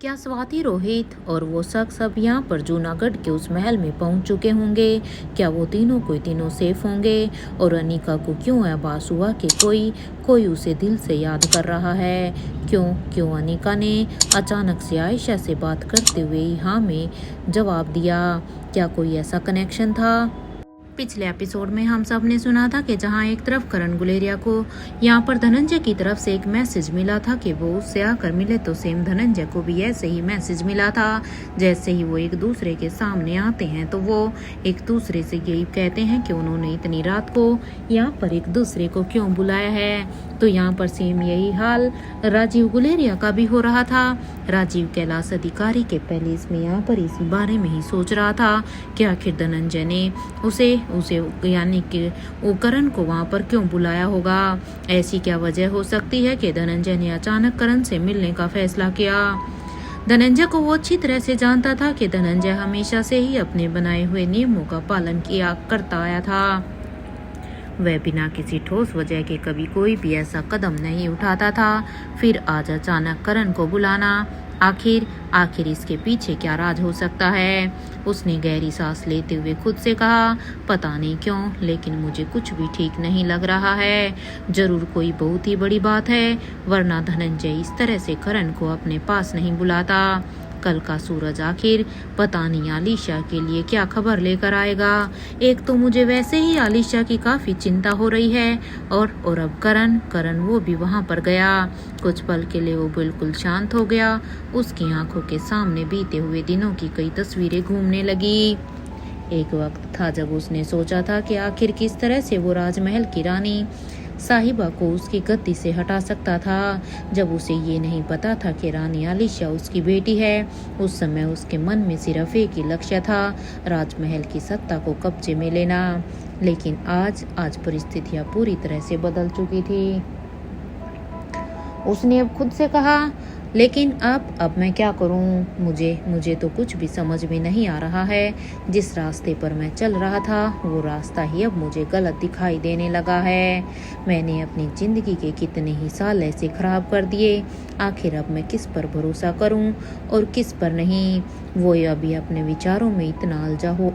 क्या स्वाति, रोहित और वो शख्स अब यहाँ पर जूनागढ़ के उस महल में पहुँच चुके होंगे? क्या वो तीनों कोई तीनों सेफ होंगे? और अनिका को क्यों आभास हुआ कि कोई कोई उसे दिल से याद कर रहा है? क्यों क्यों अनिका ने अचानक से आयशा से बात करते हुए यहाँ में जवाब दिया? क्या कोई ऐसा कनेक्शन था? पिछले एपिसोड में हम सब ने सुना था कि जहां एक तरफ करण गुलेरिया को यहाँ पर धनंजय की तरफ से एक मैसेज मिला था कि वो उससे आकर मिले, तो सेम धनंजय को भी ऐसे ही मैसेज मिला था। जैसे ही वो एक दूसरे के सामने आते हैं तो वो एक दूसरे से यही कहते हैं कि उन्होंने इतनी रात को यहाँ पर एक दूसरे को क्यों बुलाया है। तो यहाँ पर सेम यही हाल राजीव गुलेरिया का भी हो रहा था। राजीव कैलाश अधिकारी के पैलेस में यहाँ पर इसी बारे में ही सोच रहा था कि आखिर धनंजय ने उसे उसे यानी कि वो करण को वहां पर क्यों बुलाया होगा। ऐसी क्या वजह हो सकती है कि धनंजय ने अचानक करण से मिलने का फैसला किया। धनंजय को वो अच्छी तरह से जानता था कि धनंजय हमेशा से ही अपने बनाए हुए नियमों का पालन किया करता आया था। वह बिना किसी ठोस वजह के कभी कोई भी ऐसा कदम नहीं उठाता था। फिर आज अचानक करण को बुलाना, आखिर आखिर इसके पीछे क्या राज हो सकता है? उसने गहरी सांस लेते हुए खुद से कहा, पता नहीं क्यों लेकिन मुझे कुछ भी ठीक नहीं लग रहा है। जरूर कोई बहुत ही बड़ी बात है, वरना धनंजय इस तरह से करण को अपने पास नहीं बुलाता। कल का सूरज आखिर पता नहीं आलिशा के लिए क्या खबर लेकर आएगा। एक तो मुझे वैसे ही आलिशा की काफी चिंता हो रही है, और अब करण करण वो भी वहां पर गया। कुछ पल के लिए वो बिल्कुल शांत हो गया। उसकी आंखों के सामने बीते हुए दिनों की कई तस्वीरें घूमने लगी। एक वक्त था जब उसने सोचा था कि आखिर किस तरह से वो राजमहल की रानी साहिबा को उसकी गद्दी से हटा सकता था। जब उसे ये नहीं पता था कि रानी आलिशा उसकी बेटी है, उस समय उसके मन में सिर्फ एक ही लक्ष्य था, राजमहल की सत्ता को कब्जे में लेना। लेकिन आज परिस्थितियां पूरी तरह से बदल चुकी थी। उसने अब खुद से कहा, लेकिन अब मैं क्या करूं? मुझे तो कुछ भी समझ में नहीं आ रहा है। जिस रास्ते पर मैं चल रहा था वो रास्ता ही अब मुझे गलत दिखाई देने लगा है। मैंने अपनी जिंदगी के कितने ही साल ऐसे खराब कर दिए। आखिर अब मैं किस पर भरोसा करूं और किस पर नहीं? वो अभी अपने विचारों में इतना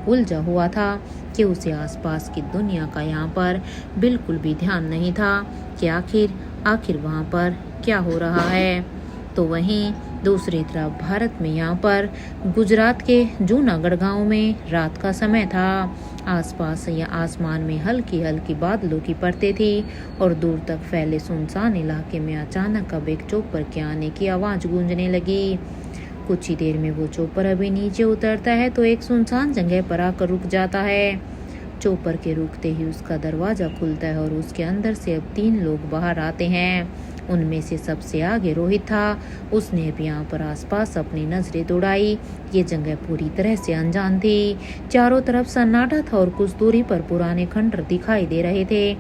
उलझा हुआ था कि उसे आसपास की दुनिया का यहाँ पर बिल्कुल भी ध्यान नहीं था कि आखिर वहाँ पर क्या हो रहा है। तो वहीं दूसरी तरफ भारत में यहाँ पर गुजरात के जूनागढ़ गांव में रात का समय था। आसपास या आसमान में हल्की हल्की बादलों की परतें थी और दूर तक फैले सुनसान इलाके में अचानक अब एक चोपर के आने की आवाज गूंजने लगी। कुछ ही देर में वो चोपर अभी नीचे उतरता है तो एक सुनसान जगह पर आकर रुक जाता है। चोपर के रुकते ही उसका दरवाजा खुलता है और उसके अंदर से अब 3 लोग बाहर आते हैं। उनमें से सबसे आगे रोहित था। उसने अब यहाँ पर आसपास अपनी नजरें दौड़ाई। ये जगह पूरी तरह से अनजान थी। चारों तरफ सन्नाटा था और कुछ दूरी पर पुराने खंडर दिखाई दे रहे थे।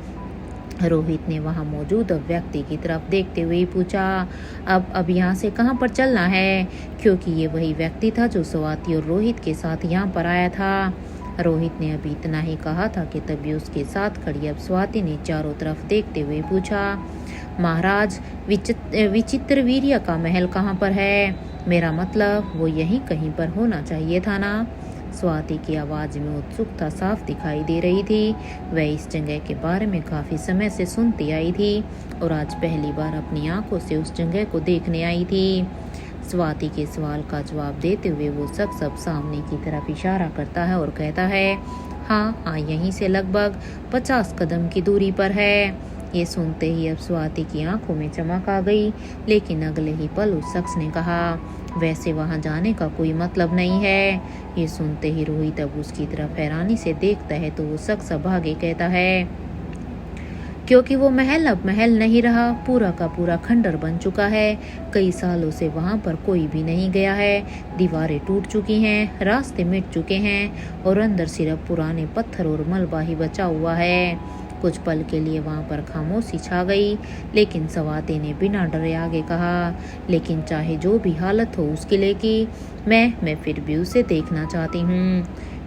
रोहित ने वहां मौजूद व्यक्ति की तरफ देखते हुए पूछा, अब यहाँ से कहाँ पर चलना है? क्योंकि ये वही व्यक्ति था जो स्वाति और रोहित के साथ यहाँ पर आया था। रोहित ने अभी इतना ही कहा था कि तभी उसके साथ खड़ी अब स्वाति ने चारों तरफ देखते हुए पूछा, महाराज, विचित्र वीर्य का महल कहाँ पर है? मेरा मतलब वो यहीं कहीं पर होना चाहिए था ना? स्वाति की आवाज में उत्सुकता साफ दिखाई दे रही थी। वह इस जगह के बारे में काफी समय से सुनती आई थी और आज पहली बार अपनी आंखों से उस जगह को देखने आई थी। स्वाति के सवाल का जवाब देते हुए वो शख्स अब सामने की तरफ इशारा करता है और कहता है, हाँ, यहीं से लगभग 50 कदम की दूरी पर है। ये सुनते ही अब स्वाति की आंखों में चमक आ गई, लेकिन अगले ही पल उस शख्स ने कहा, वैसे वहां जाने का कोई मतलब नहीं है। ये सुनते ही रोहित अब उसकी तरफ हैरानी से देखता है तो वो शख्स अब आगे कहता है, क्योंकि वो महल अब महल नहीं रहा, पूरा का पूरा खंडर बन चुका है। कई सालों से वहां पर कोई भी नहीं गया है। दीवारें टूट चुकी हैं, रास्ते मिट चुके हैं और अंदर सिर्फ पुराने पत्थर और मलबा ही बचा हुआ है। कुछ पल के लिए वहां पर खामोशी छा गई, लेकिन स्वाति ने बिना डरे आगे कहा, लेकिन चाहे जो भी हालत हो उसके लिए कि मैं फिर भी उसे देखना चाहती हूँ।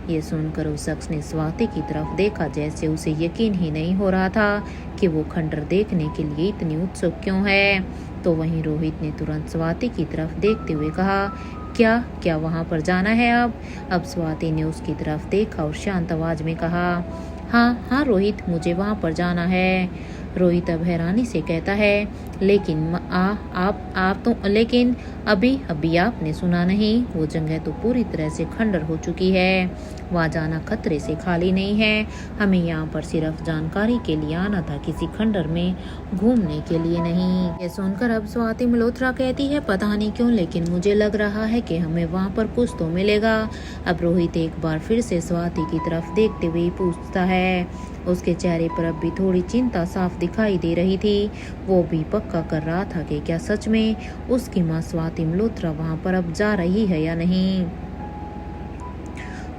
ये सुनकर उस शख्स ने स्वाति की तरफ देखा, जैसे उसे यकीन ही नहीं हो रहा था कि वो खंडर देखने के लिए इतनी उत्सुक क्यों है। तो वहीं रोहित ने तुरंत स्वाति की तरफ देखते हुए कहा, क्या क्या वहाँ पर जाना है अब स्वाति ने उसकी तरफ देखा और शांत आवाज में कहा, हाँ हाँ रोहित, मुझे वहाँ पर जाना है। रोहित अब हैरानी से कहता है, लेकिन आप तो लेकिन अभी आपने सुना नहीं, वो जगह तो पूरी तरह से खंडर हो चुकी है, वहाँ जाना खतरे से खाली नहीं है। हमें यहाँ पर सिर्फ जानकारी के लिए आना था, किसी खंडर में घूमने के लिए नहीं। ये सुनकर अब स्वाति मल्होत्रा कहती है, पता नहीं क्यों लेकिन मुझे लग रहा है कि हमें वहाँ पर कुछ तो मिलेगा। अब रोहित एक बार फिर से स्वाति की तरफ देखते हुए पूछता है। उसके चेहरे पर अब भी थोड़ी चिंता साफ दिखाई दे रही थी। वो भी पक्का कर रहा था कि क्या सच में उसकी माँ स्वाति मल्होत्रा वहाँ पर अब जा रही है या नहीं।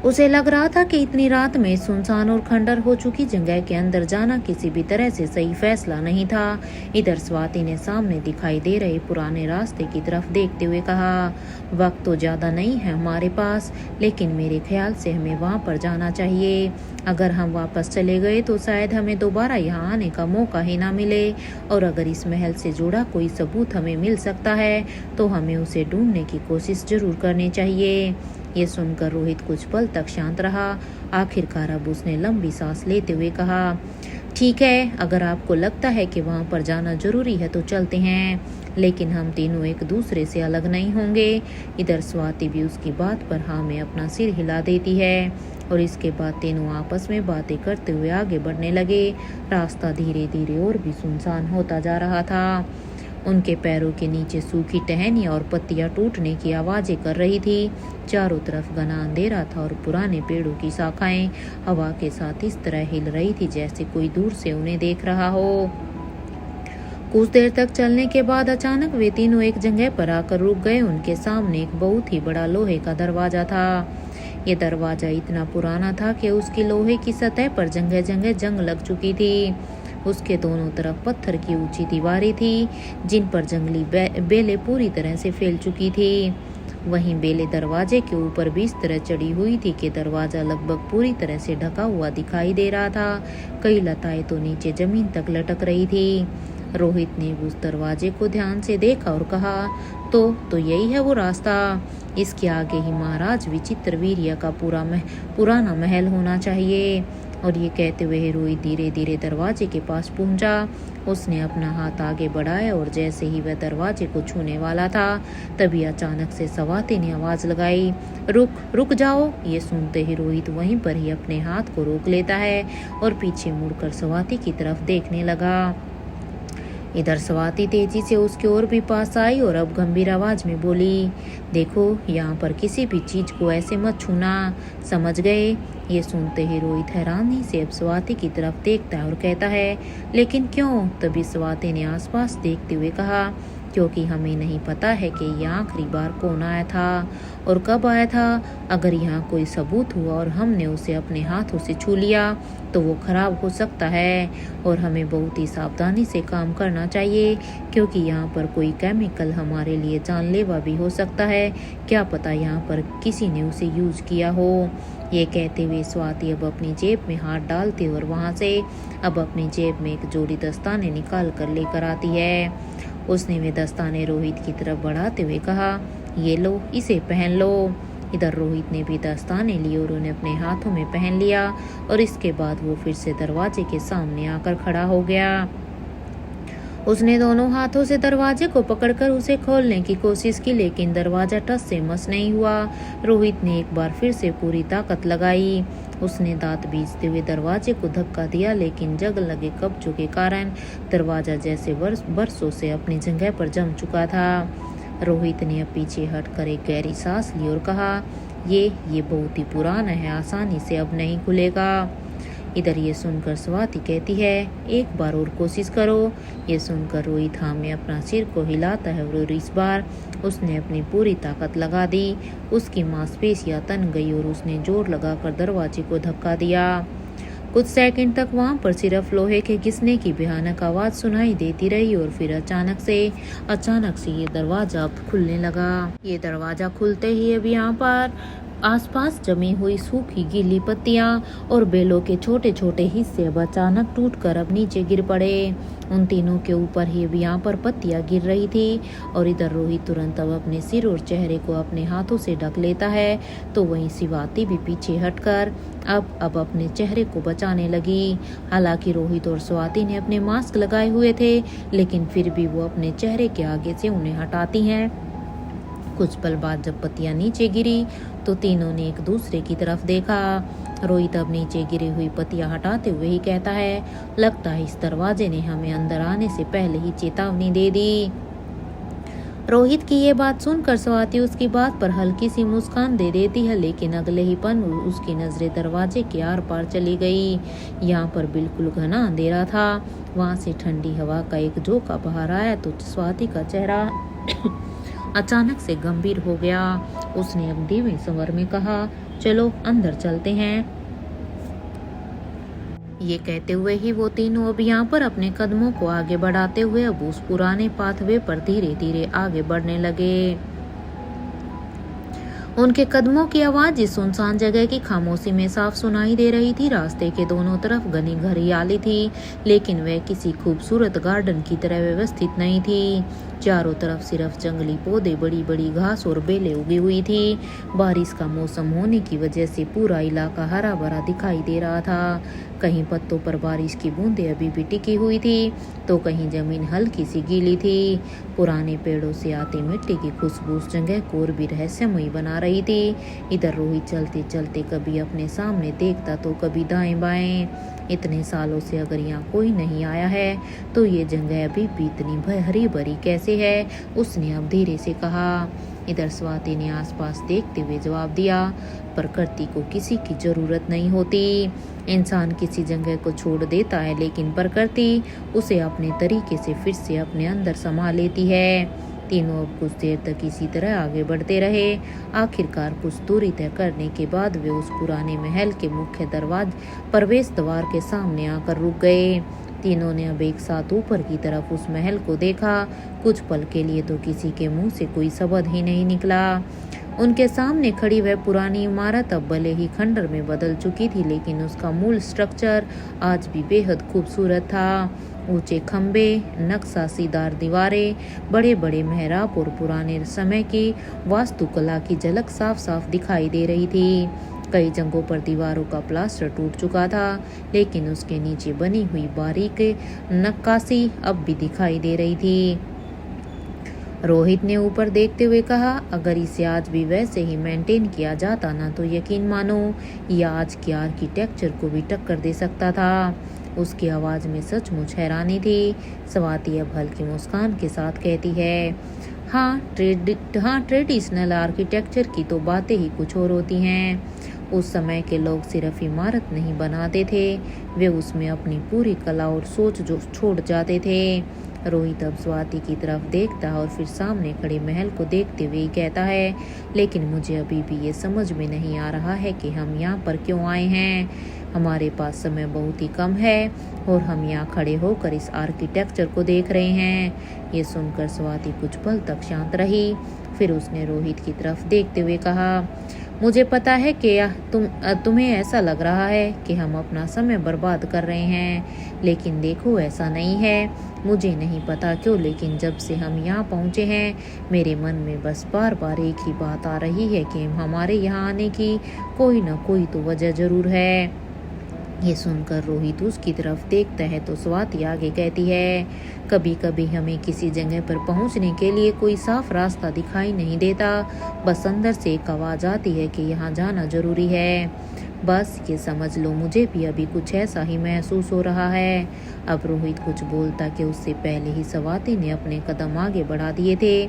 उसे लग रहा था कि इतनी रात में सुनसान और खंडर हो चुकी जगह के अंदर जाना किसी भी तरह से सही फैसला नहीं था। इधर स्वाति ने सामने दिखाई दे रहे पुराने रास्ते की तरफ देखते हुए कहा, वक्त तो ज्यादा नहीं है हमारे पास, लेकिन मेरे ख्याल से हमें वहाँ पर जाना चाहिए। अगर हम वापस चले गए तो शायद हमें दोबारा यहाँ आने का मौका ही ना मिले, और अगर इस महल से जुड़ा कोई सबूत हमें मिल सकता है तो हमें उसे ढूंढने की कोशिश जरूर करनी चाहिए। ये सुनकर रोहित कुछ पल तक शांत रहा। आखिरकार अब उसने लंबी सांस लेते हुए कहा, ठीक है, अगर आपको लगता है कि वहाँ पर जाना जरूरी है तो चलते हैं, लेकिन हम तीनों एक दूसरे से अलग नहीं होंगे। इधर स्वाति भी उसकी बात पर हाँ में अपना सिर हिला देती है और इसके बाद तीनों आपस में बातें करते हुए आगे बढ़ने लगे। रास्ता धीरे धीरे और भी सुनसान होता जा रहा था। उनके पैरों के नीचे सूखी टहनियाँ और पत्तियां टूटने की आवाजें कर रही थी। चारों तरफ घना अंधेरा था और पुराने पेड़ों की शाखाएं हवा के साथ इस तरह हिल रही थी जैसे कोई दूर से उन्हें देख रहा हो। कुछ देर तक चलने के बाद अचानक वे तीनों एक जगह पर आकर रुक गए। उनके सामने एक बहुत ही बड़ा लोहे का दरवाजा था। ये दरवाजा इतना पुराना था कि उसकी लोहे की सतह पर जगह जगह जंग लग चुकी थी। उसके दोनों तरफ पत्थर की ऊंची दीवारें थी जिन पर जंगली बेलें पूरी तरह से फैल चुकी थी। वहीं बेलें दरवाजे के ऊपर भी इस तरह चढ़ी हुई थी कि दरवाजा लगभग पूरी तरह से ढका हुआ दिखाई दे रहा था। कई लताएं तो नीचे जमीन तक लटक रही थी। रोहित ने उस दरवाजे को ध्यान से देखा और कहा, तो यही है वो रास्ता। इसके आगे ही महाराज विचित्र वीर्य का पुराना महल होना चाहिए। और ये कहते हुए रोहित धीरे धीरे दरवाजे के पास पहुंचा। उसने अपना हाथ आगे बढ़ाया और जैसे ही वह दरवाजे को छूने वाला था तभी अचानक से स्वाति ने आवाज लगाई, रुक जाओ। ये सुनते ही रोहित वहीं पर ही अपने हाथ को रोक लेता है और पीछे मुड़कर स्वाति की तरफ देखने लगा। इधर स्वाति तेजी से उसकी ओर भी पास आई और अब गंभीर आवाज में बोली, देखो, यहाँ पर किसी भी चीज को ऐसे मत छूना, समझ गए। ये सुनते ही रोहित हैरानी से अब स्वाति की तरफ देखता है और कहता है, लेकिन क्यों? तभी स्वाति ने आसपास देखते हुए कहा, क्योंकि हमें नहीं पता है कि यहाँ आखिरी बार कौन आया था और कब आया था। अगर यहाँ कोई सबूत हुआ और हमने उसे अपने हाथों से छू लिया तो वो खराब हो सकता है और हमें बहुत ही सावधानी से काम करना चाहिए, क्योंकि यहाँ पर कोई केमिकल हमारे लिए जानलेवा भी हो सकता है। क्या पता यहाँ पर किसी ने उसे यूज किया हो। ये कहते हुए स्वाति अब अपनी जेब में हाथ डालती और वहाँ से अब अपनी जेब में एक जोड़ी दस्ताने निकाल कर लेकर आती है। उसने वे दस्ताने रोहित की तरफ बढ़ाते हुए कहा, ये लो, इसे पहन लो। इधर रोहित ने भी दस्ताने लिए और उन्हें अपने हाथों में पहन लिया और इसके बाद वो फिर से दरवाजे के सामने आकर खड़ा हो गया। उसने दोनों हाथों से दरवाजे को पकड़कर उसे खोलने की कोशिश की, लेकिन दरवाजा टस से मस नहीं हुआ। रोहित ने एक बार फिर से पूरी ताकत लगाई। उसने दांत बीचते हुए दरवाजे को धक्का दिया, लेकिन जग लगे कब्जों के कारण दरवाजा जैसे बरसों से अपनी जगह पर जम चुका था। रोहित ने अब पीछे हटकर एक गहरी सांस ली और कहा, ये बहुत ही पुराना है, आसानी से अब नहीं खुलेगा। इधर ये सुनकर स्वाति कहती है, एक बार और कोशिश करो। ये सुनकर रोहित हाँ में अपना सिर को हिलाता है और इस बार उसने अपनी पूरी ताकत लगा दी। उसकी मांसपेशियां तन गई और उसने जोर लगाकर दरवाजे को धक्का दिया। कुछ सेकंड तक वहां पर सिर्फ लोहे के घिसने की भयानक आवाज सुनाई देती रही और फिर अचानक से ये दरवाजा खुलने लगा। ये दरवाजा खुलते ही अब यहाँ पर आसपास जमी हुई सूखी गीली पत्तियां और बेलों के छोटे छोटे हिस्से अब अचानक टूटकर अब नीचे गिर पड़े। उन तीनों के ऊपर ही अब यहाँ पर पत्तियां गिर रही थी और इधर रोहित तुरंत अब अपने सिर और चेहरे को अपने हाथों से ढक लेता है, तो वहीं स्वाति भी पीछे हटकर अब अपने चेहरे को बचाने लगी। हालांकि रोहित और स्वाति ने अपने मास्क लगाए हुए थे, लेकिन फिर भी वो अपने चेहरे के आगे से उन्हें हटाती हैं। कुछ पल बाद जब पत्तियां नीचे गिरी तो तीनों ने एक दूसरे की तरफ देखा। रोहित अब नीचे गिरी हुई पत्तियां हटाते हुए ही कहता है, लगता है इस दरवाजे ने हमें अंदर आने से पहले ही चेतावनी दे दी। रोहित की ये बात सुनकर स्वाति उसकी बात पर हल्की सी मुस्कान दे देती है, लेकिन अगले ही पल उसकी नजरें दरवाजे के आर पार चली गई। यहाँ पर बिल्कुल घना अंधेरा था। वहां से ठंडी हवा का एक झोंका बाहर आया तो स्वाति का चेहरा अचानक से गंभीर हो गया। उसने अब धीमे स्वर में कहा, चलो अंदर चलते हैं। ये कहते हुए ही वो तीनों अब यहाँ पर अपने कदमों को आगे बढ़ाते हुए अब उस पुराने पाथवे पर धीरे धीरे आगे बढ़ने लगे। उनके कदमों की आवाज इस सुनसान जगह की खामोशी में साफ सुनाई दे रही थी। रास्ते के दोनों तरफ घनी हरियाली थी, लेकिन वह किसी खूबसूरत गार्डन की तरह व्यवस्थित नहीं थी। चारों तरफ सिर्फ जंगली पौधे, बड़ी बड़ी घास और बेलें उगी हुई थी। बारिश का मौसम होने की वजह से पूरा इलाका हरा भरा दिखाई दे रहा था। कहीं पत्तों पर बारिश की बूंदें अभी भी टिकी हुई थी, तो कहीं जमीन हल्की सी गीली थी। पुराने पेड़ों से आती मिट्टी की खुशबू उस जगह को और भी रहस्यमयी बना रही थी। इधर रोहित चलते चलते कभी अपने सामने देखता तो कभी दाएं बाएं। इतने सालों से अगर यहाँ कोई नहीं आया है तो ये जगह अभी भी इतनी हरी भरी कैसे है, उसने अब धीरे से कहा। इधर स्वाति ने आसपास देखते हुए जवाब दिया, प्रकृति को किसी की जरूरत नहीं होती। इंसान किसी जगह को छोड़ देता है, लेकिन प्रकृति उसे अपने तरीके से फिर से अपने अंदर समा लेती है। तीनों अब कुछ देर तक इसी तरह आगे बढ़ते रहे। आखिरकार कुछ दूरी तय करने के बाद वे उस पुराने महल के मुख्य प्रवेश द्वार के सामने आकर रुक गए। तीनों ने अब एक साथ ऊपर की तरफ उस महल को देखा। कुछ पल के लिए तो किसी के मुंह से कोई शब्द ही नहीं निकला। उनके सामने खड़ी वह पुरानी इमारत अब भले ही खंडर में बदल चुकी थी, लेकिन उसका मूल स्ट्रक्चर आज भी बेहद खूबसूरत था। ऊंचे खंबे, नक्काशीदार दीवारें, बड़े बड़े मेहराब और पुराने समय की वास्तुकला की झलक साफ साफ दिखाई दे रही थी। कई जगहों पर दीवारों का प्लास्टर टूट चुका था, लेकिन उसके नीचे बनी हुई बारीक नक्काशी अब भी दिखाई दे रही थी। रोहित ने ऊपर देखते हुए कहा, अगर इसे आज भी वैसे ही मेंटेन किया जाता ना तो यकीन मानो यह आज की आर्किटेक्चर को भी टक्कर दे सकता था। उसकी आवाज में सचमुच हैरानी थी। स्वाति अब हल्की मुस्कान के साथ कहती है, हाँ ट्रेडिशनल आर्किटेक्चर की तो बातें ही कुछ और होती हैं। उस समय के लोग सिर्फ इमारत नहीं बनाते थे, वे उसमें अपनी पूरी कला और सोच जो छोड़ जाते थे। रोहित अब स्वाति की तरफ देखता है और फिर सामने खड़े महल को देखते हुए कहता है, लेकिन मुझे अभी भी ये समझ में नहीं आ रहा है कि हम यहाँ पर क्यों आए हैं। हमारे पास समय बहुत ही कम है और हम यहाँ खड़े होकर इस आर्किटेक्चर को देख रहे हैं। ये सुनकर स्वाति कुछ पल तक शांत रही, फिर उसने रोहित की तरफ देखते हुए कहा, मुझे पता है कि तुम्हें ऐसा लग रहा है कि हम अपना समय बर्बाद कर रहे हैं, लेकिन देखो ऐसा नहीं है। मुझे नहीं पता क्यों, लेकिन जब से हम यहाँ पहुँचे हैं मेरे मन में बस बार बार एक ही बात आ रही है कि हमारे यहाँ आने की कोई ना कोई तो वजह जरूर है। ये सुनकर रोहित उसकी तरफ देखता है तो स्वाति आगे कहती है, कभी कभी हमें किसी जगह पर पहुंचने के लिए कोई साफ रास्ता दिखाई नहीं देता, बस अंदर से एक आवाज आती है कि यहाँ जाना जरूरी है। बस ये समझ लो मुझे भी अभी कुछ ऐसा ही महसूस हो रहा है। अब रोहित कुछ बोलता कि उससे पहले ही स्वाति ने अपने कदम आगे बढ़ा दिए थे।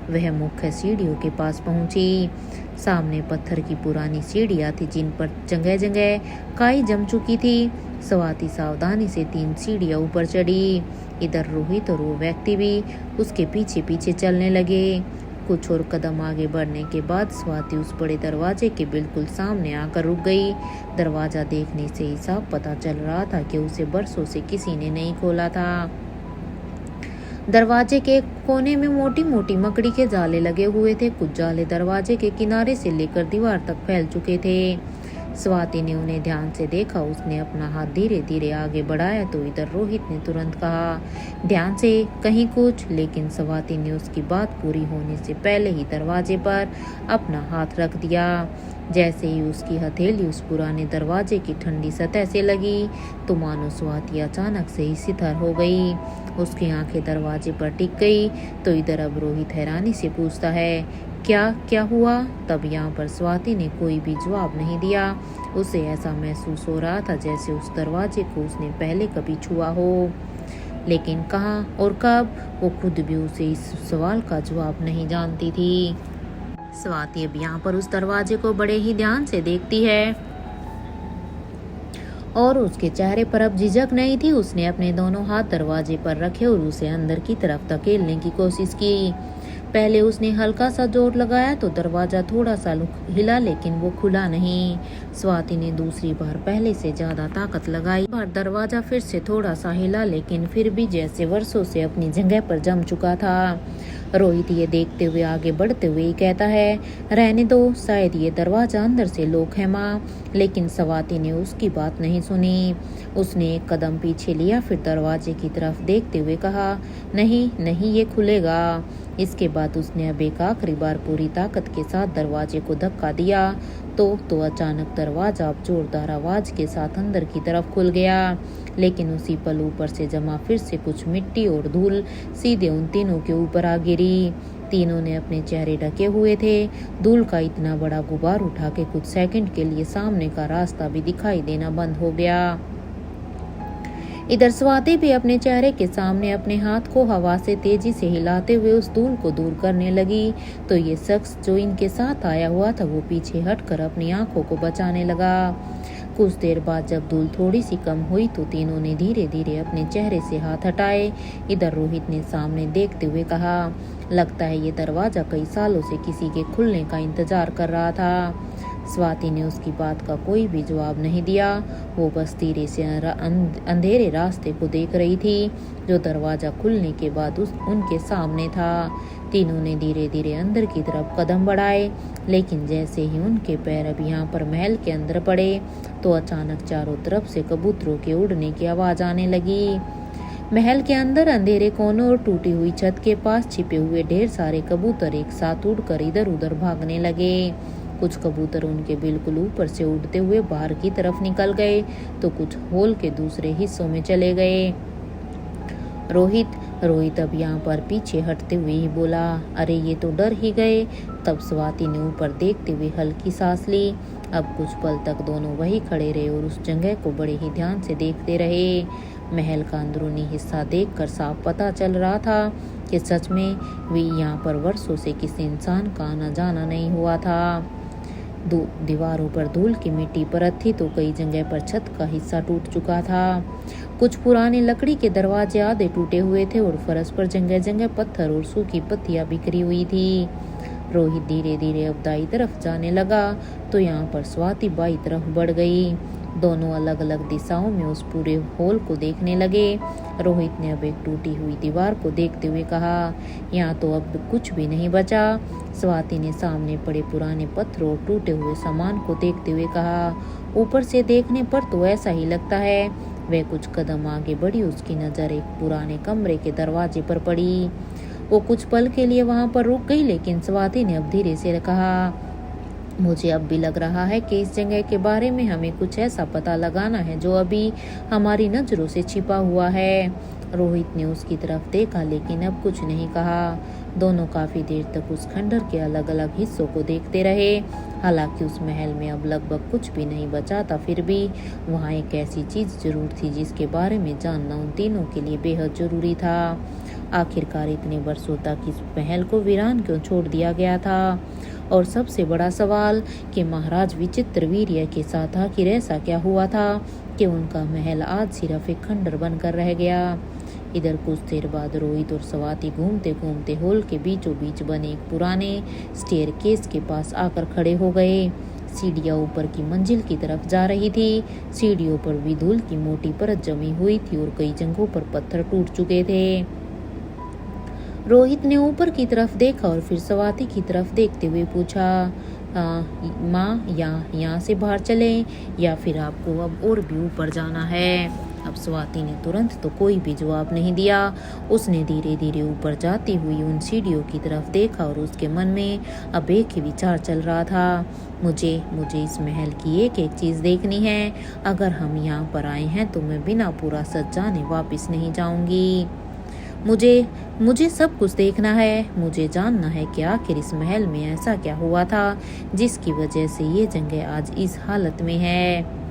वह मुख्य सीढ़ियों के पास पहुंची। सामने पत्थर की पुरानी सीढ़ियां थी जिन पर जगह जगह काई जम चुकी थी। स्वाति सावधानी से 3 सीढ़ियां ऊपर चढ़ी। इधर रोहित और वो व्यक्ति भी उसके पीछे पीछे चलने लगे। कुछ और कदम आगे बढ़ने के बाद स्वाति उस बड़े दरवाजे के बिल्कुल सामने आकर रुक गई। दरवाजा देखने से ही साफ पता चल रहा था कि उसे बरसों से किसी ने नहीं खोला था। दरवाजे के कोने में मोटी मोटी मकड़ी के जाले लगे हुए थे। कुछ जाले दरवाजे के किनारे से लेकर दीवार तक फैल चुके थे। स्वाति ने उन्हें ध्यान से देखा। उसने अपना हाथ धीरे धीरे आगे बढ़ाया तो इधर रोहित ने तुरंत कहा, ध्यान से, कहीं कुछ। लेकिन स्वाति ने उसकी बात पूरी होने से पहले ही दरवाजे पर अपना हाथ रख दिया। जैसे ही उसकी हथेली उस पुराने दरवाजे की ठंडी सतह से लगी तो मानो स्वाति अचानक से ही सितर हो गई। उसकी आंखें दरवाजे पर टिक गई तो इधर अब रोहित हैरानी से पूछता है, क्या क्या हुआ? तब यहाँ पर स्वाति ने कोई भी जवाब नहीं दिया। उसे ऐसा महसूस हो रहा था जैसे उस दरवाजे को उसने पहले कभी छुआ हो, लेकिन कहाँ और कब, वो खुद भी उसे इस सवाल का जवाब नहीं जानती थी। स्वाति अब यहाँ पर उस दरवाजे को बड़े ही ध्यान से देखती है और उसके चेहरे पर अब झिझक नहीं थी। उसने अपने दोनों हाथ दरवाजे पर रखे और उसे अंदर की तरफ धकेलने की कोशिश की। पहले उसने हल्का सा जोर लगाया तो दरवाजा थोड़ा सा हिला, लेकिन वो खुला नहीं। स्वाति ने दूसरी बार पहले से ज्यादा ताकत लगाई। बार दरवाजा फिर से थोड़ा सा हिला, लेकिन फिर भी जैसे वर्षों से अपनी जगह पर जम चुका था। रोहित ये देखते हुए आगे बढ़ते हुए कहता है, रहने दो, शायद ये दरवाजा अंदर से लॉक है माँ। लेकिन स्वाति ने उसकी बात नहीं सुनी। उसने एक कदम पीछे लिया, फिर दरवाजे की तरफ देखते हुए कहा, नहीं नहीं, ये खुलेगा। इसके बाद उसने अब एक आखिरी बार पूरी ताकत के साथ दरवाजे को धक्का दिया तो अचानक दरवाजा अब जोरदार आवाज के साथ अंदर की तरफ खुल गया। लेकिन उसी पल ऊपर से जमा फिर से कुछ मिट्टी और धूल सीधे उन तीनों के ऊपर आ गिरी। तीनों ने अपने चेहरे ढके हुए थे। धूल का इतना बड़ा गुबार उठा के कुछ सेकंड के लिए सामने का रास्ता भी दिखाई देना बंद हो गया। इधर स्वाति भी अपने चेहरे के सामने अपने हाथ को हवा से तेजी से हिलाते हुए उस धूल को दूर करने लगी तो ये शख्स जो इनके साथ आया हुआ था वो पीछे हटकर अपनी आंखों को बचाने लगा। कुछ देर बाद जब धूल थोड़ी सी कम हुई तो तीनों ने धीरे धीरे अपने चेहरे से हाथ हटाए। इधर रोहित ने सामने देखते हुए कहा, लगता है ये दरवाजा कई सालों से किसी के खुलने का इंतजार कर रहा था। स्वाति ने उसकी बात का कोई भी जवाब नहीं दिया। वो बस धीरे से अंधेरे रास्ते को देख रही थी जो दरवाजा खुलने के बाद उनके सामने था। तीनों ने धीरे धीरे अंदर की तरफ कदम बढ़ाए, लेकिन जैसे ही उनके पैर अब यहाँ पर महल के अंदर पड़े तो अचानक चारों तरफ से कबूतरों के उड़ने की आवाज आने लगी। महल के अंदर अंधेरे कोनों और टूटी हुई छत के पास छिपे हुए ढेर सारे कबूतर एक साथ उड़कर इधर उधर भागने लगे। कुछ कबूतर उनके बिल्कुल ऊपर से उड़ते हुए बाहर की तरफ निकल गए तो कुछ हॉल के दूसरे हिस्सों में चले गए। रोहित अब यहाँ पर पीछे हटते हुए ही बोला, अरे ये तो डर ही गए। तब स्वाति ने ऊपर देखते हुए हल्की सांस ली। अब कुछ पल तक दोनों वही खड़े रहे और उस जगह को बड़े ही ध्यान से देखते रहे। महल का अंदरूनी हिस्सा देखकर साफ पता चल रहा था कि सच में भी यहाँ पर वर्षों से किसी इंसान का आना जाना नहीं हुआ था। दीवारों पर धूल की मिट्टी परत थी तो कई जगह पर छत का हिस्सा टूट चुका था। कुछ पुराने लकड़ी के दरवाजे आधे टूटे हुए थे और फर्श पर जगह जगह पत्थर और सूखी पत्तियां बिखरी हुई थी। रोहित धीरे धीरे अब दाई तरफ जाने लगा तो यहाँ पर स्वाति बाई तरफ बढ़ गई। दोनों अलग अलग दिशाओं में उस पूरे हॉल को देखने लगे। रोहित ने अब एक टूटी हुई दीवार को देखते हुए कहा, यहाँ तो अब कुछ भी नहीं बचा। स्वाति ने सामने पड़े पुराने पत्थरों और टूटे हुए सामान को देखते हुए कहा, ऊपर से देखने पर तो ऐसा ही लगता है। वह कुछ कदम आगे बढ़ी। उसकी नजर एक पुराने कमरे के दरवाजे पर पड़ी। वो कुछ पल के लिए वहां पर रुक गई, लेकिन स्वाति ने अब धीरे से कहा, मुझे अब भी लग रहा है कि इस जगह के बारे में हमें कुछ ऐसा पता लगाना है जो अभी हमारी नजरों से छिपा हुआ है। रोहित ने उसकी तरफ देखा लेकिन अब कुछ नहीं कहा। दोनों काफी देर तक उस खंडर के अलग अलग हिस्सों को देखते रहे। हालांकि उस महल में अब लगभग कुछ भी नहीं बचा था, फिर भी वहाँ एक ऐसी चीज जरूर थी जिसके बारे में जानना उन तीनों के लिए बेहद जरूरी था। आखिरकार इतने वर्षों तक इस महल को वीरान क्यों छोड़ दिया गया था? और सबसे बड़ा सवाल कि महाराज विचित्रवीर्य के साथ आखिर ऐसा क्या हुआ था कि उनका महल आज सिर्फ एक खंडर बनकर रह गया। इधर कुछ देर बाद रोहित और स्वाति घूमते घूमते हॉल के बीचों बीच बने एक पुराने स्टेयरकेस के पास आकर खड़े हो गए। सीढ़ियां ऊपर की मंजिल की तरफ जा रही थी। सीढ़ियों पर भी धूल की मोटी परत जमी हुई थी और कई जगहों पर पत्थर टूट चुके थे। रोहित ने ऊपर की तरफ देखा और फिर स्वाति की तरफ देखते हुए पूछा, माँ यहाँ से बाहर चलें या फिर आपको अब और भी ऊपर जाना है? अब स्वाति ने तुरंत तो कोई भी जवाब नहीं दिया। उसने धीरे धीरे ऊपर जाती हुई उन सीढ़ियों की तरफ देखा और उसके मन में अब एक ही विचार चल रहा था, मुझे इस महल की एक एक चीज़ देखनी है। अगर हम यहाँ पर आए हैं तो मैं बिना पूरा सच जाने वापस नहीं जाऊंगी। मुझे सब कुछ देखना है। मुझे जानना है कि आखिर इस महल में ऐसा क्या हुआ था जिसकी वजह से ये जगह आज इस हालत में है।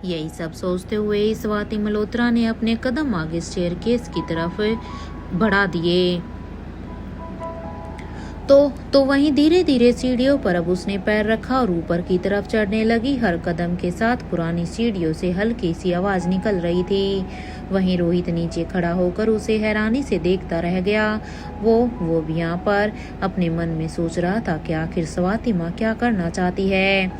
यही सब सोचते हुए स्वाति मल्होत्रा ने अपने कदम आगे स्टेयरकेस की तरफ बढ़ा दिए। तो वहीं धीरे धीरे सीढ़ियों पर अब उसने पैर रखा और ऊपर की तरफ चढ़ने लगी। हर कदम के साथ पुरानी सीढ़ियों से हल्की सी आवाज निकल रही थी। वहीं रोहित नीचे खड़ा होकर उसे हैरानी से देखता रह गया। वो भी यहाँ पर अपने मन में सोच रहा था कि आखिर स्वाति माँ क्या करना चाहती है।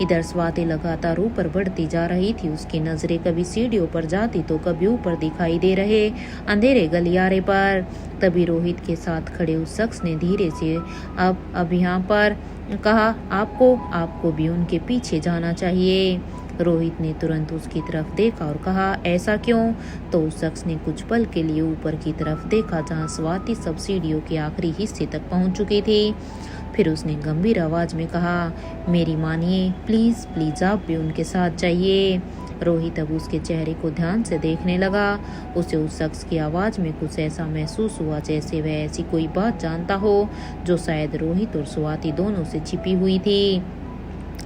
इधर स्वाति लगातार ऊपर बढ़ती जा रही थी। उसकी नजरें कभी सीढ़ियों पर जाती तो कभी ऊपर दिखाई दे रहे अंधेरे गलियारे पर। तभी रोहित के साथ खड़े उस शख्स ने धीरे से अब यहाँ पर कहा, आपको भी उनके पीछे जाना चाहिए। रोहित ने तुरंत उसकी तरफ देखा और कहा, ऐसा क्यों? तो उस शख्स ने कुछ पल के लिए ऊपर की तरफ देखा जहाँ स्वाति सब सीढ़ियों के आखिरी हिस्से तक पहुंच चुकी थी। फिर उसने गंभीर आवाज में कहा, मेरी मानिए, प्लीज प्लीज आप भी उनके साथ जाइए। रोहित अब उसके चेहरे को ध्यान से देखने लगा। उसे उस शख्स की आवाज में कुछ ऐसा महसूस हुआ जैसे वह ऐसी कोई बात जानता हो जो शायद रोहित और स्वाति दोनों से छिपी हुई थी।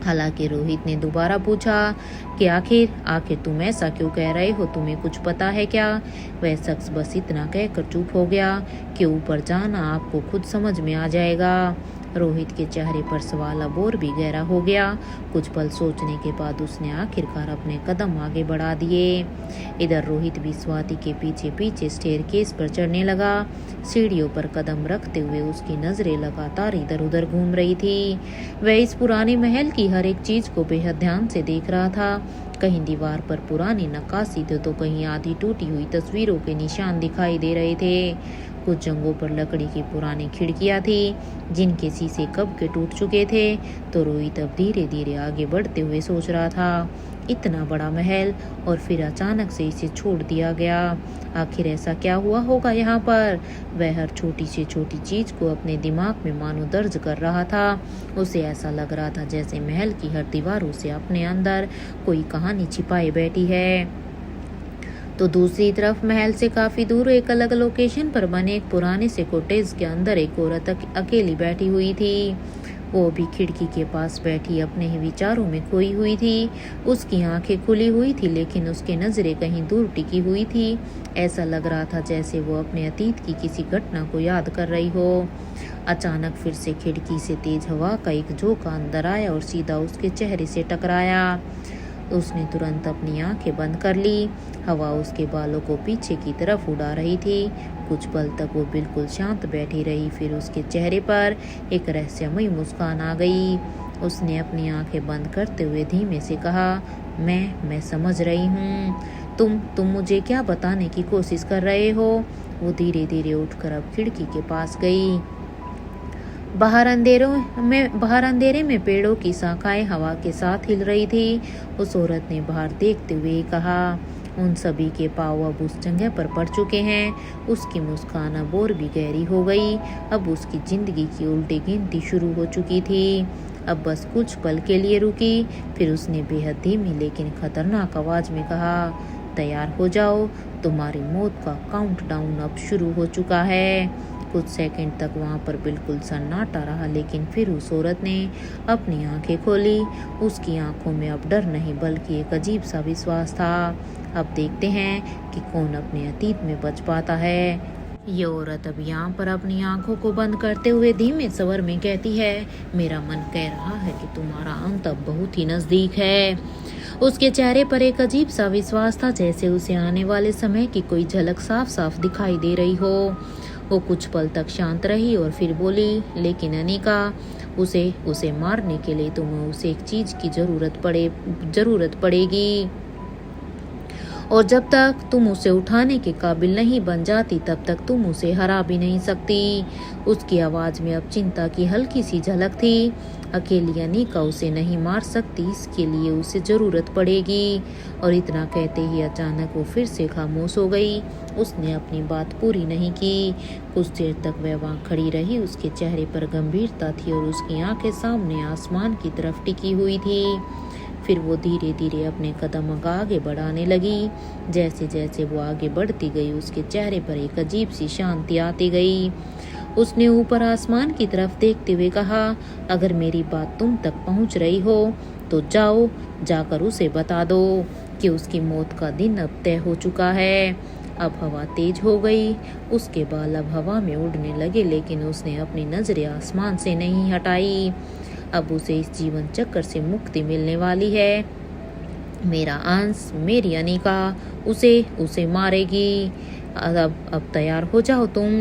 हालांकि रोहित ने दोबारा पूछा कि आखिर तुम ऐसा क्यों कह रहे हो, तुम्हें कुछ पता है क्या? वह शख्स बस इतना कहकर चुप हो गया कि ऊपर जाना आपको खुद समझ में आ जाएगा। रोहित के चेहरे पर सवाल अब और भी गहरा हो गया। कुछ पल सोचने के बाद उसने आखिरकार अपने कदम आगे बढ़ा दिए। इधर रोहित भी स्वाति के पीछे पीछे स्टेयरकेस पर चढ़ने लगा। सीढ़ियों पर कदम रखते हुए उसकी नजरें लगातार इधर उधर घूम रही थी। वह इस पुराने महल की हर एक चीज को बेहद ध्यान से देख रहा था। कहीं दीवार पर पुरानी नक्काशी थे तो कहीं आधी टूटी हुई तस्वीरों के निशान दिखाई दे रहे थे। कुछ जगहों पर लकड़ी की पुरानी खिड़कियां थी जिनके शीशे कब के टूट चुके थे। तो रोहित अब धीरे धीरे आगे बढ़ते हुए सोच रहा था, इतना बड़ा महल और फिर अचानक से इसे छोड़ दिया गया। आखिर ऐसा क्या हुआ होगा यहाँ पर? वह हर छोटी से छोटी चीज को अपने दिमाग में मानो दर्ज कर रहा था। उसे ऐसा लग रहा था जैसे महल की हर दीवारों से अपने अंदर कोई कहानी छिपाए बैठी है। तो दूसरी तरफ महल से काफी दूर एक अलग लोकेशन पर बने एक पुराने से कॉटेज के अंदर एक औरत अकेली बैठी हुई थी। वो भी खिड़की के पास बैठी अपने ही विचारों में खोई हुई थी। उसकी आंखें खुली हुई थी लेकिन उसकी नजरें कहीं दूर टिकी हुई थी। ऐसा लग रहा था जैसे वो अपने अतीत की किसी घटना को याद कर रही हो। अचानक फिर से खिड़की से तेज हवा का एक झोंका अंदर आया और सीधा उसके चेहरे से टकराया। उसने तुरंत अपनी आंखें बंद कर ली। हवा उसके बालों को पीछे की तरफ उड़ा रही थी। कुछ पल तक वो बिल्कुल शांत बैठी रही, फिर उसके चेहरे पर एक रहस्यमयी मुस्कान आ गई। उसने अपनी आंखें बंद करते हुए धीमे से कहा, मैं समझ रही हूँ। तुम मुझे क्या बताने की कोशिश कर रहे हो? वो धीरे धीरे उठकर अब खिड़की के पास गई। बाहर अंधेरे में पेड़ों की शाखाएं हवा के साथ हिल रही थी। उस औरत ने बाहर देखते हुए कहा, उन सभी के पाँव अब उस जगह पर पड़ चुके हैं। उसकी मुस्कान अब और भी गहरी हो गई। अब उसकी जिंदगी की उल्टी गिनती शुरू हो चुकी थी। अब बस कुछ पल के लिए रुकी, फिर उसने बेहद धीमी लेकिन खतरनाक आवाज में कहा, तैयार हो जाओ, तुम्हारी मौत का काउंटडाउन अब शुरू हो चुका है। कुछ सेकंड तक वहां पर बिल्कुल सन्नाटा रहा, लेकिन फिर उस औरत ने अपनी आंखें खोली। उसकी आंखों में अब डर नहीं बल्कि एक अजीब सा विश्वास था। अब देखते हैं कि कौन अपने अतीत में बच पाता है। ये औरत अब यहाँ पर अपनी आंखों को बंद करते हुए धीमे स्वर में कहती है, मेरा मन कह रहा है कि तुम्हारा अंत अब बहुत ही नजदीक है। उसके चेहरे पर एक अजीब सा विश्वास था, जैसे उसे आने वाले समय की कोई झलक साफ साफ दिखाई दे रही हो। वो कुछ पल तक शांत रही और फिर बोली, लेकिन अनिका, उसे मारने के लिए तुम्हें उसे एक चीज की जरूरत पड़ेगी। और जब तक तुम उसे उठाने के काबिल नहीं बन जाती तब तक तुम उसे हरा भी नहीं सकती। उसकी आवाज़ में अब चिंता की हल्की सी झलक थी। अकेली अनिका उसे नहीं मार सकती, इसके लिए उसे ज़रूरत पड़ेगी। और इतना कहते ही अचानक वो फिर से खामोश हो गई। उसने अपनी बात पूरी नहीं की। कुछ देर तक वह वहाँ खड़ी रही। उसके चेहरे पर गंभीरता थी और उसकी आंखें सामने आसमान की तरफ टिकी हुई थी। फिर वो धीरे धीरे अपने कदम आगे बढ़ाने लगी। जैसे जैसे वो आगे बढ़ती गई उसके चेहरे पर एक अजीब सी शांति आती गई। उसने ऊपर आसमान की तरफ देखते हुए कहा, अगर मेरी बात तुम तक पहुंच रही हो तो जाओ, जाकर उसे बता दो कि उसकी मौत का दिन अब तय हो चुका है। अब हवा तेज हो गई। उसके बाल अब हवा में उड़ने लगे, लेकिन उसने अपनी नजरें आसमान से नहीं हटाई। अब उसे इस जीवन चक्कर से मुक्ति मिलने वाली है। मेरा अंश, मेरी अनिका उसे मारेगी। अब तैयार हो जाओ तुम।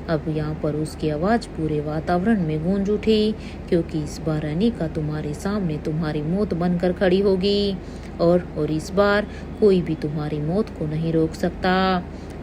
अब यहाँ पर उसकी आवाज़ पूरे वातावरण में गूंज उठी, क्योंकि इस बार अनिका तुम्हारे सामने तुम्हारी मौत बनकर खड़ी होगी और इस बार कोई भी तुम्हारी मौत को नहीं रोक सकता।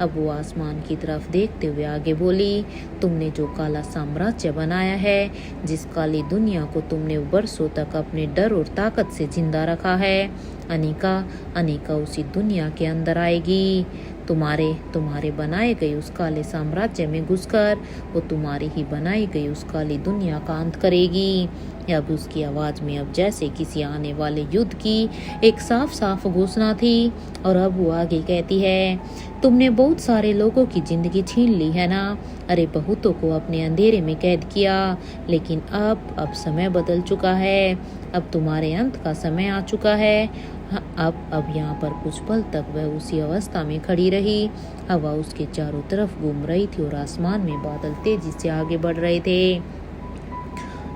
अब वो आसमान की तरफ देखते हुए आगे बोली, तुमने जो काला साम्राज्य बनाया है, जिस काली दुनिया को तुमने बरसों तक अपने डर और ताकत से जिंदा रखा है, अनिका उसी दुनिया के अंदर आएगी। तुम्हारे बनाए गए उस काले साम्राज्य में घुसकर वो तुम्हारी ही बनाई गई उस काली दुनिया का अंत करेगी। अब उसकी आवाज़ में अब जैसे किसी आने वाले युद्ध की एक साफ साफ घोषणा थी। और अब वो आगे कहती है, तुमने बहुत सारे लोगों की जिंदगी छीन ली है ना, अरे बहुतों को अपने अंधेरे में कैद किया, लेकिन अब समय बदल चुका है। अब तुम्हारे अंत का समय आ चुका है। अब यहाँ पर कुछ पल तक वह उसी अवस्था में खड़ी रही। हवा उसके चारों तरफ घूम रही थी और आसमान में बादल तेजी से आगे बढ़ रहे थे।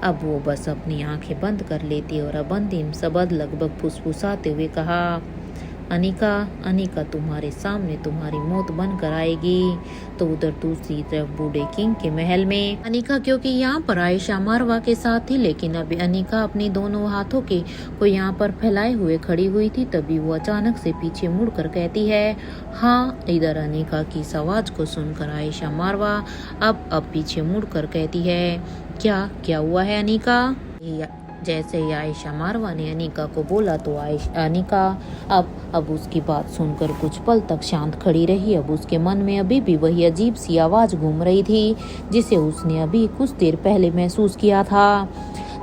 अब वो बस अपनी आंखें बंद कर लेती और अब अंतिम शब्द लगभग फुसफुसाते हुए कहा, अनिका तुम्हारे सामने तुम्हारी मौत बनकर आएगी। तो उधर दूसरी तरफ बूढ़े किंग के महल में अनिका, क्योंकि यहाँ पर आयशा मारवा के साथ थी, लेकिन अभी अनिका अपनी दोनों हाथों के को यहाँ पर फैलाए हुए खड़ी हुई थी। तभी वो अचानक से पीछे मुड़कर कहती है, हाँ। इधर अनिका की इस आवाज को सुनकर आयशा मारवा अब पीछे मुड़कर कहती है, क्या हुआ है अनिका? जैसे ही आयशा मारवा ने अनिका को बोला तो अनिका अब उसकी बात सुनकर कुछ पल तक शांत खड़ी रही। अब उसके मन में अभी भी वही अजीब सी आवाज़ घूम रही थी जिसे उसने अभी कुछ देर पहले महसूस किया था।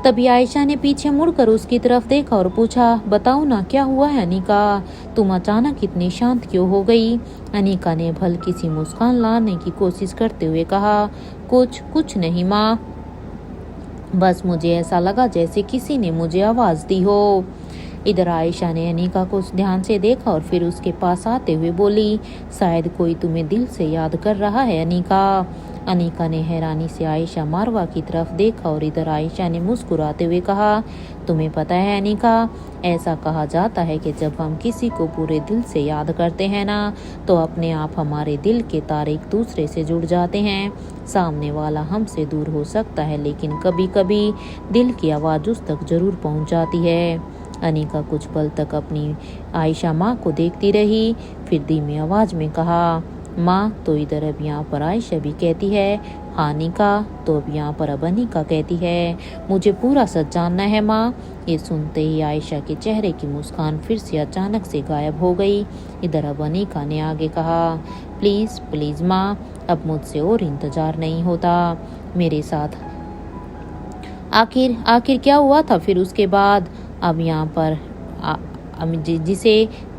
तभी आयशा ने पीछे मुड़कर उसकी तरफ देखा और पूछा, बताओ ना, क्या हुआ है अनिका? तुम अचानक इतनी शांत क्यों हो गई? अनिका ने हल्की सी मुस्कान लाने की कोशिश करते हुए कहा, कुछ नहीं माँ, बस मुझे ऐसा लगा जैसे किसी ने मुझे आवाज़ दी हो। इधर आयशा ने अनिका को ध्यान से देखा और फिर उसके पास आते हुए बोली, शायद कोई तुम्हें दिल से याद कर रहा है अनिका। अनिका ने हैरानी से आयशा मारवा की तरफ देखा और इधर आयशा ने मुस्कुराते हुए कहा, तुम्हें पता है अनिका, ऐसा कहा जाता है कि जब हम किसी को पूरे दिल से याद करते हैं ना, तो अपने आप हमारे दिल के तार एक दूसरे से जुड़ जाते हैं। सामने वाला हमसे दूर हो सकता है, लेकिन कभी कभी दिल की आवाज़ उस तक जरूर पहुंच जाती है। अनिका कुछ पल तक अपनी आयशा माँ को देखती रही, फिर धीमी आवाज़ में कहा, माँ। तो इधर अब यहाँ पर आयशा भी कहती है, हाँ अनिका। तो अब यहाँ पर अब अनिका कहती है, मुझे पूरा सच जानना है माँ। ये सुनते ही आयशा के चेहरे की मुस्कान फिर से अचानक से गायब हो गई। इधर अब अनिका ने आगे कहा, प्लीज़ माँ, अब मुझसे और इंतज़ार नहीं होता मेरे साथ। आखिर क्या हुआ था फिर उसके बाद? अब यहाँ पर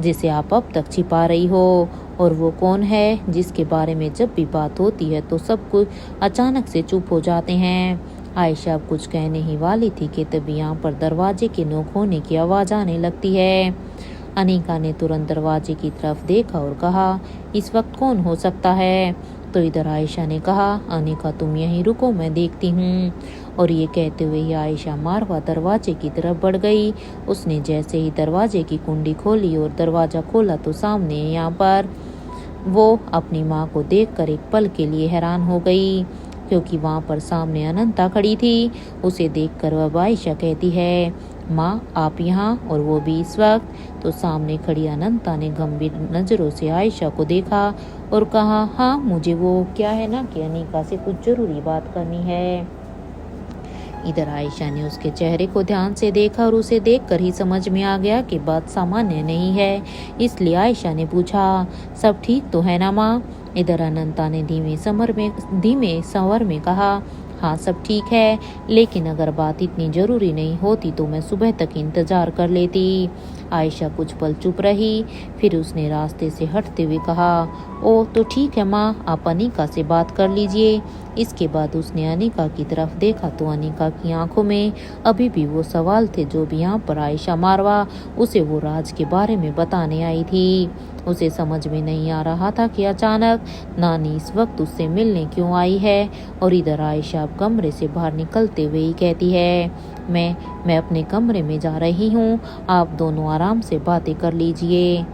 जिसे आप अब तक छिपा रही हो, और वो कौन है जिसके बारे में जब भी बात होती है तो सब कुछ अचानक से चुप हो जाते हैं। आयशा अब कुछ कहने ही वाली थी कि तभी यहाँ पर दरवाजे के नोक होने की आवाज़ आने लगती है। अनिका ने तुरंत दरवाजे की तरफ देखा और कहा, इस वक्त कौन हो सकता है? तो इधर आयशा ने कहा, अनिका तुम यहीं रुको, मैं देखती हूँ। और ये कहते हुए ही आयशा मारवा दरवाजे की तरफ बढ़ गई। उसने जैसे ही दरवाजे की कुंडी खोली और दरवाज़ा खोला तो सामने यहाँ पर वो अपनी माँ को देखकर एक पल के लिए हैरान हो गई, क्योंकि वहाँ पर सामने अनंता खड़ी थी। उसे देखकर अब आयशा कहती है, माँ आप यहाँ, और वो भी इस वक्त? तो सामने खड़ी अनंता ने गंभीर नज़रों से आयशा को देखा और कहा, हाँ मुझे वो क्या है ना कि अनिका से कुछ ज़रूरी बात करनी है। इधर आयशा ने उसके चेहरे को ध्यान से देखा और उसे देखकर ही समझ में आ गया कि बात सामान्य नहीं है। इसलिए आयशा ने पूछा, सब ठीक तो है ना माँ? इधर अनंता ने धीमे स्वर में कहा, हाँ सब ठीक है, लेकिन अगर बात इतनी जरूरी नहीं होती तो मैं सुबह तक इंतजार कर लेती। आयशा कुछ पल चुप रही, फिर उसने रास्ते से हटते हुए कहा, ओ तो ठीक है माँ, आप अनिका से बात कर लीजिए। इसके बाद उसने अनिका की तरफ देखा तो अनिका की आंखों में अभी भी वो सवाल थे जो भी यहाँ पर आयशा मारवा उसे वो राज के बारे में बताने आई थी। उसे समझ में नहीं आ रहा था कि अचानक नानी इस वक्त उससे मिलने क्यों आई है। और इधर आयशा अब कमरे से बाहर निकलते हुए ही कहती है, मैं अपने कमरे में जा रही हूँ, आप दोनों आराम से बातें कर लीजिए।